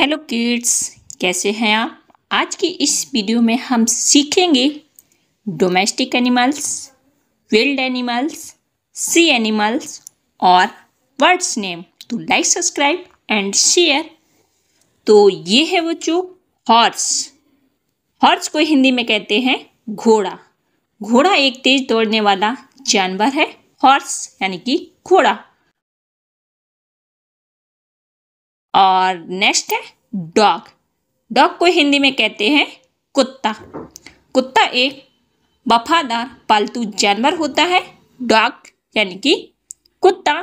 Hello kids, कैसे हैं आप। आज की इस वीडियो में हम सीखेंगे डोमेस्टिक एनिमल्स, विल्ड एनिमल्स, सी एनिमल्स और वर्ड्स नेम। तो लाइक, सब्सक्राइब एंड शेयर। तो ये है बच्चों हॉर्स। हॉर्स को हिंदी में कहते हैं घोड़ा। घोड़ा एक तेज दौड़ने वाला जानवर है। हॉर्स यानी कि घोड़ा। और नेक्स्ट है डॉग। डॉग को हिंदी में कहते हैं कुत्ता। कुत्ता एक वफादार पालतू जानवर होता है। डॉग यानी कि कुत्ता।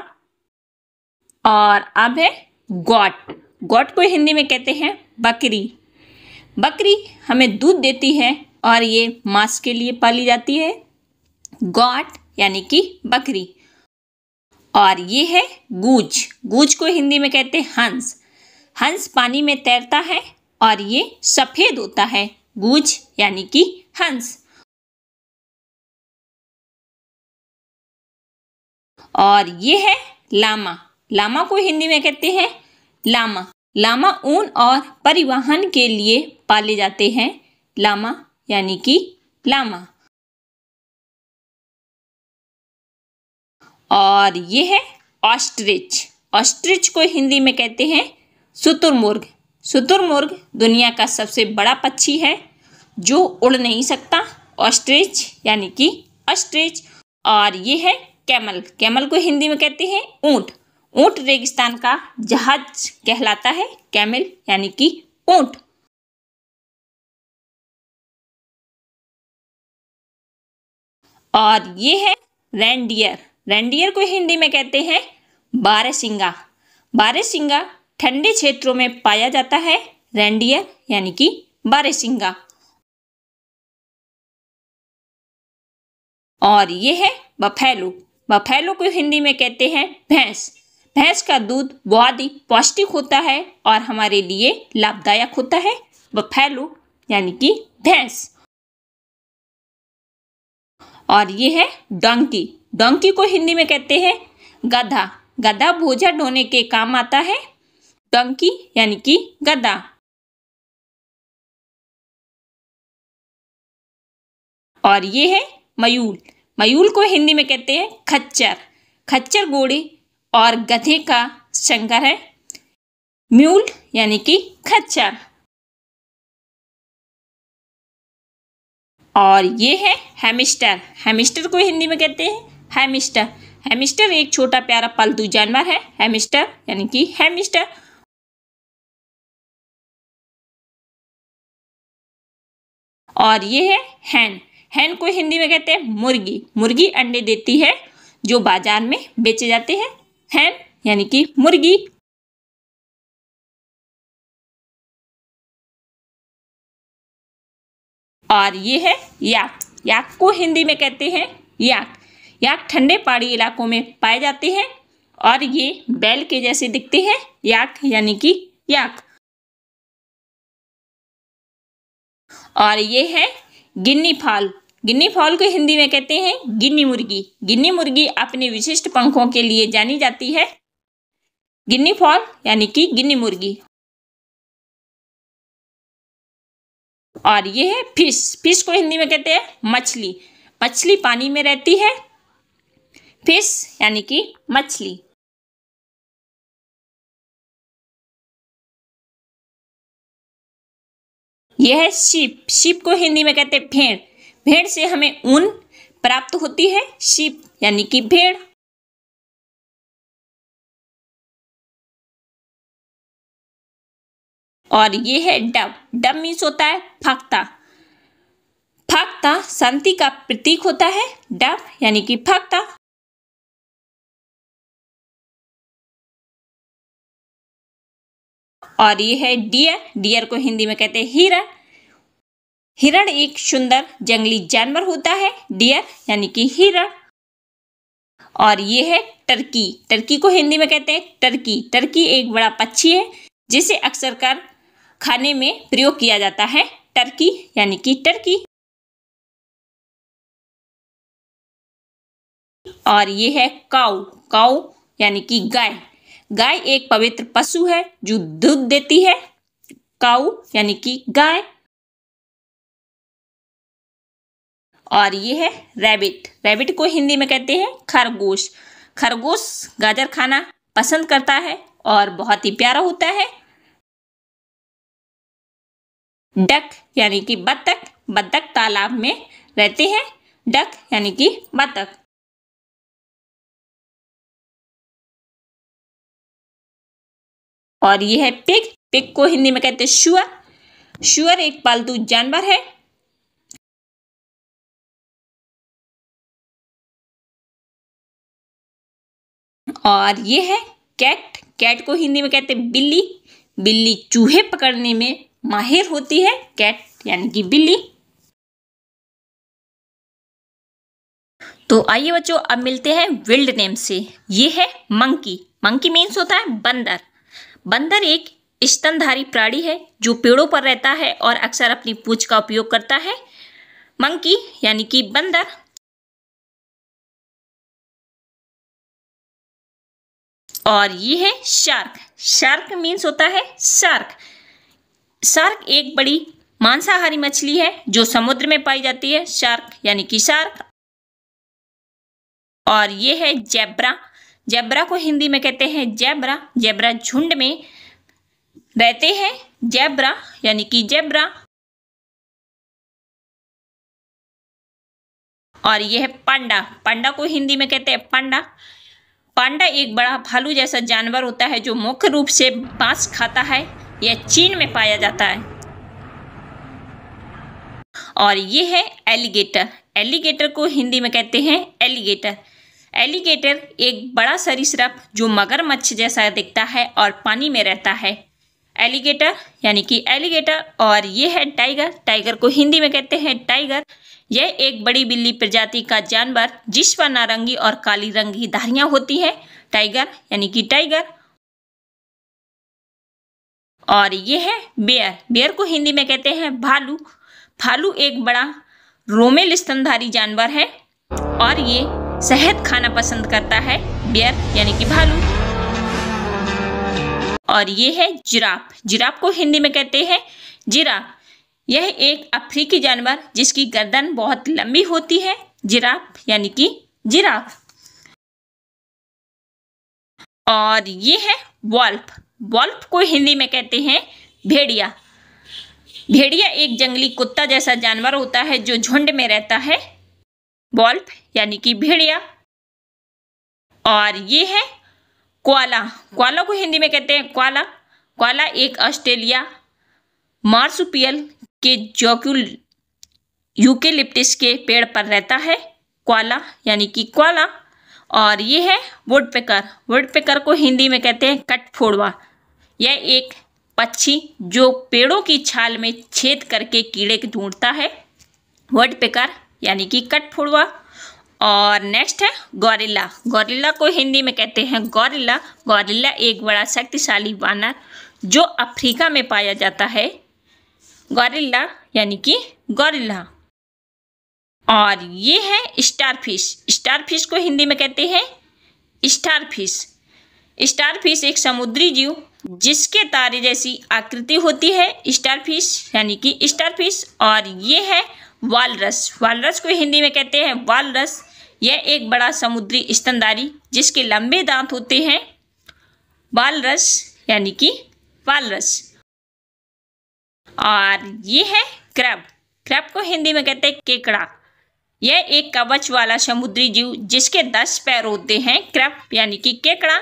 और अब है गॉट। गॉट को हिंदी में कहते हैं बकरी। बकरी हमें दूध देती है और ये मांस के लिए पाली जाती है। गॉट यानी कि बकरी। और ये है गूज। गूज को हिंदी में कहते हैं हंस। हंस पानी में तैरता है और ये सफेद होता है। गूज यानी कि हंस। और ये है लामा। लामा को हिंदी में कहते हैं लामा। लामा ऊन और परिवहन के लिए पाले जाते हैं। लामा यानी कि लामा। और ये है ऑस्ट्रिच। ऑस्ट्रिच को हिंदी में कहते हैं शुतुरमुर्ग। शुतुरमुर्ग दुनिया का सबसे बड़ा पक्षी है जो उड़ नहीं सकता। ऑस्ट्रिच यानी कि ऑस्ट्रिच। और ये है कैमल। कैमल को हिंदी में कहते हैं ऊंट। ऊंट रेगिस्तान का जहाज कहलाता है। कैमल यानी कि ऊंट। और ये है रेंडियर। रेंडियर को हिंदी में कहते हैं बारहसिंगा। बारहसिंगा ठंडे क्षेत्रों में पाया जाता है। रेंडियर यानी कि बारहसिंगा। और ये है बफेलो। बफेलो को हिंदी में कहते हैं भैंस। भैंस का दूध बहुत ही पौष्टिक होता है और हमारे लिए लाभदायक होता है। बफेलो यानी कि भैंस। और ये है डोंकी। डोंकी को हिंदी में कहते हैं गधा। गधा बोझा ढोने के काम आता है। डोंकी यानी कि गधा। और ये है मयूल। मयूल को हिंदी में कहते हैं खच्चर। खच्चर घोड़े और गधे का संकर है। म्यूल यानी कि खच्चर। और ये है हैमस्टर। हैमस्टर को हिंदी में कहते हैं हैमस्टर। हैमस्टर एक छोटा प्यारा पालतू जानवर है। हैमस्टर यानी कि हैमस्टर। और ये है हैन। हैन को हिंदी में कहते हैं मुर्गी। मुर्गी अंडे देती है जो बाजार में बेचे जाते हैं। हैन यानी कि मुर्गी। और ये है याक। याक को हिंदी में कहते हैं याक। याक ठंडे पहाड़ी इलाकों में पाए जाते हैं और ये बैल के जैसे दिखते हैं। याक यानी कि याक। और ये है गिन्नी फॉल। गिन्नी फॉल को हिंदी में कहते हैं गिन्नी मुर्गी। गिन्नी मुर्गी अपने विशिष्ट पंखों के लिए जानी जाती है। गिन्नी फॉल यानी कि गिन्नी मुर्गी। और ये है फिश। फिश को हिंदी में कहते हैं मछली। मछली पानी में रहती है। फिश यानी कि मछली। यह है शीप। शीप को हिंदी में कहते हैं भेड़। भेड़ से हमें ऊन प्राप्त होती है। शीप यानी कि भेड़। और ये है डव। डव मीन्स होता है फाख्ता। फाख्ता शांति का प्रतीक होता है। डव यानी कि फाख्ता। और ये है डियर। डियर को हिंदी में कहते हैं हिरण। हिरण एक सुंदर जंगली जानवर होता है। डियर यानी कि हिरण। और ये है टर्की। टर्की को हिंदी में कहते हैं टर्की। टर्की एक बड़ा पक्षी है जिसे अक्सर कर खाने में प्रयोग किया जाता है। टर्की यानी कि टर्की। और ये है काऊ। काऊ यानी कि गाय। गाय एक पवित्र पशु है जो दूध देती है। काऊ यानी कि गाय। और ये है रैबिट। रैबिट को हिंदी में कहते हैं खरगोश। खरगोश गाजर खाना पसंद करता है और बहुत ही प्यारा होता है। डक यानी कि बत्तख। बत्तख तालाब में रहते हैं। डक यानी कि बत्तख। और ये है पिग। पिग को हिंदी में कहते हैं शुअर। शुअर एक पालतू जानवर है। और ये है कैट। कैट को हिंदी में कहते हैं बिल्ली। बिल्ली चूहे पकड़ने में माहिर होती है। कैट यानी कि बिल्ली। तो आइए बच्चों, अब मिलते हैं विल्ड नेम से। ये है मंकी। मंकी मीन्स होता है बंदर। बंदर एक स्तनधारी प्राणी है जो पेड़ों पर रहता है और अक्सर अपनी पूंछ का उपयोग करता है। मंकी यानी कि बंदर। और ये है शार्क। शार्क मीन्स होता है शार्क। शार्क एक बड़ी मांसाहारी मछली है जो समुद्र में पाई जाती है। शार्क यानी कि शार्क। और ये है जेब्रा। जेब्रा को हिंदी में कहते हैं जेब्रा। जेब्रा झुंड में रहते हैं। जेब्रा यानी कि जेब्रा। और यह है पांडा। पांडा को हिंदी में कहते हैं पांडा। पांडा एक बड़ा भालू जैसा जानवर होता है जो मुख्य रूप से मांस खाता है। यह चीन में पाया जाता है। और ये है एलिगेटर। एलिगेटर को हिंदी में कहते हैं एलिगेटर। एलिगेटर एक बड़ा सरीसृप जो मगरमच्छ जैसा दिखता है और पानी में रहता है। एलिगेटर यानी कि एलिगेटर। और ये है टाइगर। टाइगर को हिंदी में कहते हैं टाइगर। यह एक बड़ी बिल्ली प्रजाति का जानवर जिस पर नारंगी और काली रंग की धारियां होती हैं। टाइगर यानी कि टाइगर। और ये है बेयर। बेयर को हिंदी में कहते हैं भालू। भालू एक बड़ा रोमेल स्तनधारी जानवर है और ये शहद खाना पसंद करता है। बेयर यानी कि भालू। और ये है जिराफ। जिराफ को हिंदी में कहते हैं जिराफ। यह एक अफ्रीकी जानवर जिसकी गर्दन बहुत लंबी होती है। जिराफ यानी कि जिराफ। और ये है वॉल्फ। वॉल्फ को हिंदी में कहते हैं भेड़िया। भेड़िया एक जंगली कुत्ता जैसा जानवर होता है जो झुंड में रहता है। वॉल्फ यानी कि भेड़िया। और ये है कोआला। कोआला को हिंदी में कहते हैं कोआला। कोआला एक ऑस्ट्रेलिया मार्सुपियल के जोक्यूल यूकेलिप्टिस के पेड़ पर रहता है। कोआला यानी कि कोआला। और ये है वुडपेकर। वुडपेकर को हिंदी में कहते हैं कठफोड़वा। यह एक पक्षी जो पेड़ों की छाल में छेद करके कीड़े ढूंढता है। वुडपेकर यानी कि कठफोड़वा। और नेक्स्ट है गौरिल्ला। गौरिल्ला को हिंदी में कहते हैं गौरिल्ला। गौरिल्ला एक बड़ा शक्तिशाली वानर जो अफ्रीका में पाया जाता है। गौरिल्ला यानी कि गौरिल्ला। और ये है स्टारफिश। स्टारफिश को हिंदी में कहते हैं स्टारफिश। स्टारफिश एक समुद्री जीव जिसके तारे जैसी आकृति होती है। स्टारफिश यानी कि स्टारफिश। और ये है वालरस। वालरस को हिंदी में कहते हैं वालरस। यह एक बड़ा समुद्री स्तनधारी जिसके लंबे दांत होते हैं। वालरस यानी कि वालरस। और ये है क्रैब। क्रैब को हिंदी में कहते हैं केकड़ा। यह एक कवच वाला समुद्री जीव जिसके 10 पैर होते हैं। क्रैब यानी कि केकड़ा।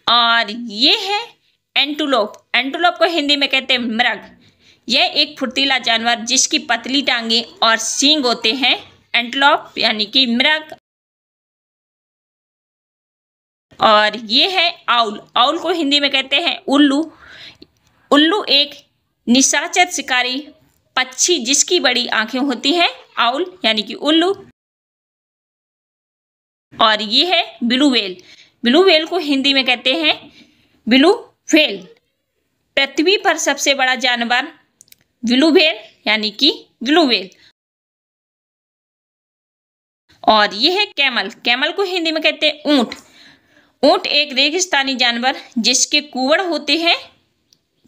और ये है एंटुलोप। एंटुलोप को हिंदी में कहते हैं मृग। यह एक फुर्तीला जानवर जिसकी पतली टांगे और सींग होते हैं। एंटुलोप यानी कि मृग। और ये है आउल। आउल को हिंदी में कहते हैं उल्लू। उल्लू एक निशाचर शिकारी पक्षी जिसकी बड़ी आंखें होती हैं। आउल यानी कि उल्लू। और ये है ब्लू व्हेल। ब्लू व्हेल को हिंदी में कहते हैं ब्लू व्हेल। पृथ्वी पर सबसे बड़ा जानवर ब्लू व्हेल यानी कि ब्लू व्हेल। और ये है कैमल। कैमल को हिंदी में कहते हैं ऊंट। ऊंट एक रेगिस्तानी जानवर जिसके कुवड़ होते हैं,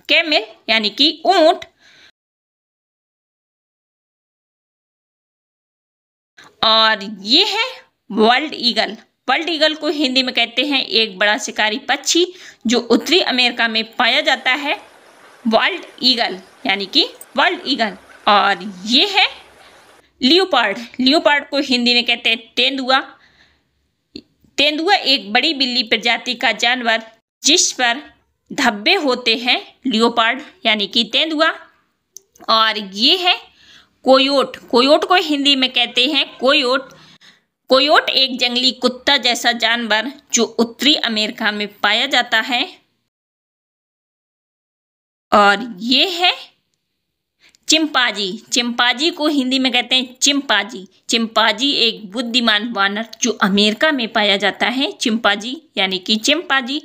कैमल यानी कि ऊंट। और ये है वर्ल्ड ईगल। वर्ल्ड ईगल को हिंदी में कहते हैं एक बड़ा शिकारी पक्षी जो उत्तरी अमेरिका में पाया जाता है, वर्ल्ड ईगल यानी कि वर्ल्ड ईगल। और ये है लियोपार्ड। लियोपार्ड को हिंदी में कहते हैं तेंदुआ। तेंदुआ एक बड़ी बिल्ली प्रजाति का जानवर जिस पर धब्बे होते हैं, लियोपार्ड यानी कि तेंदुआ। और ये है कोयोट। कोयोट को हिंदी में कहते हैं कोयोट। कोयोट एक जंगली कुत्ता जैसा जानवर जो उत्तरी अमेरिका में पाया जाता है। और ये है चिंपांजी। चिंपांजी को हिंदी में कहते हैं चिंपांजी। चिंपांजी एक बुद्धिमान वानर जो अमेरिका में पाया जाता है, चिंपांजी यानी कि चिंपांजी।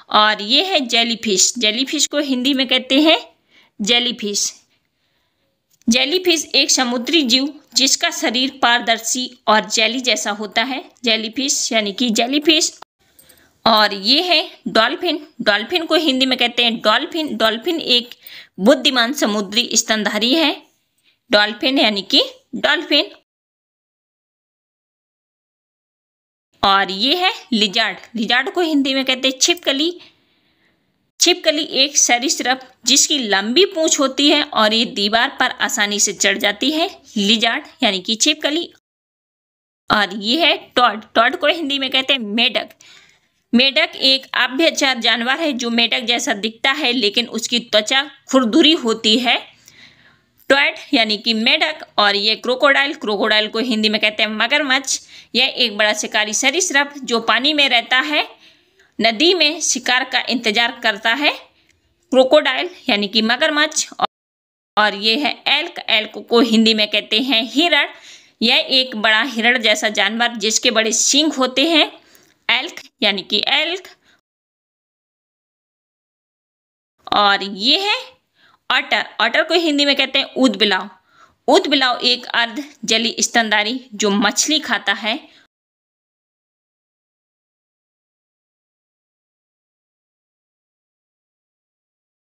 और ये है जेलीफिश। जेलीफिश को हिंदी में कहते हैं जेलीफिश। जेलीफिश एक समुद्री जीव जिसका शरीर पारदर्शी और जेली जैसा होता है, जेलीफिश यानी कि जेलीफिश। और ये है डॉल्फिन। डॉल्फिन को हिंदी में कहते हैं डॉल्फिन। डॉल्फिन एक बुद्धिमान समुद्री स्तनधारी है, डॉल्फिन यानी कि डॉल्फिन। और ये है लिजार्ड। लिजार्ड को हिंदी में कहते हैं छिपकली। छिपकली एक सरीसृप जिसकी लंबी पूंछ होती है और ये दीवार पर आसानी से चढ़ जाती है, लिजार्ड यानी कि छिपकली। और ये है टॉड। टॉड को हिंदी में कहते हैं मेढक। मेढक एक अभयचर जानवर है जो मेढक जैसा दिखता है लेकिन उसकी त्वचा खुरदुरी होती है, टॉड यानी कि मेढक। और ये क्रोकोडाइल। क्रोकोडाइल को हिंदी में कहते हैं मगरमच्छ। यह एक बड़ा शिकारी सरीसृप जो पानी में रहता है, नदी में शिकार का इंतजार करता है, क्रोकोडाइल यानी कि मगरमच्छ। और ये है एल्क। एल्क को हिंदी में कहते हैं हिरण। यह एक बड़ा हिरण जैसा जानवर जिसके बड़े सींग होते हैं, एल्क यानी कि एल्क। और ये है ऑटर। ऑटर को हिंदी में कहते हैं ऊदबिलाव। ऊदबिलाव एक अर्ध जली स्तनधारी जो मछली खाता है,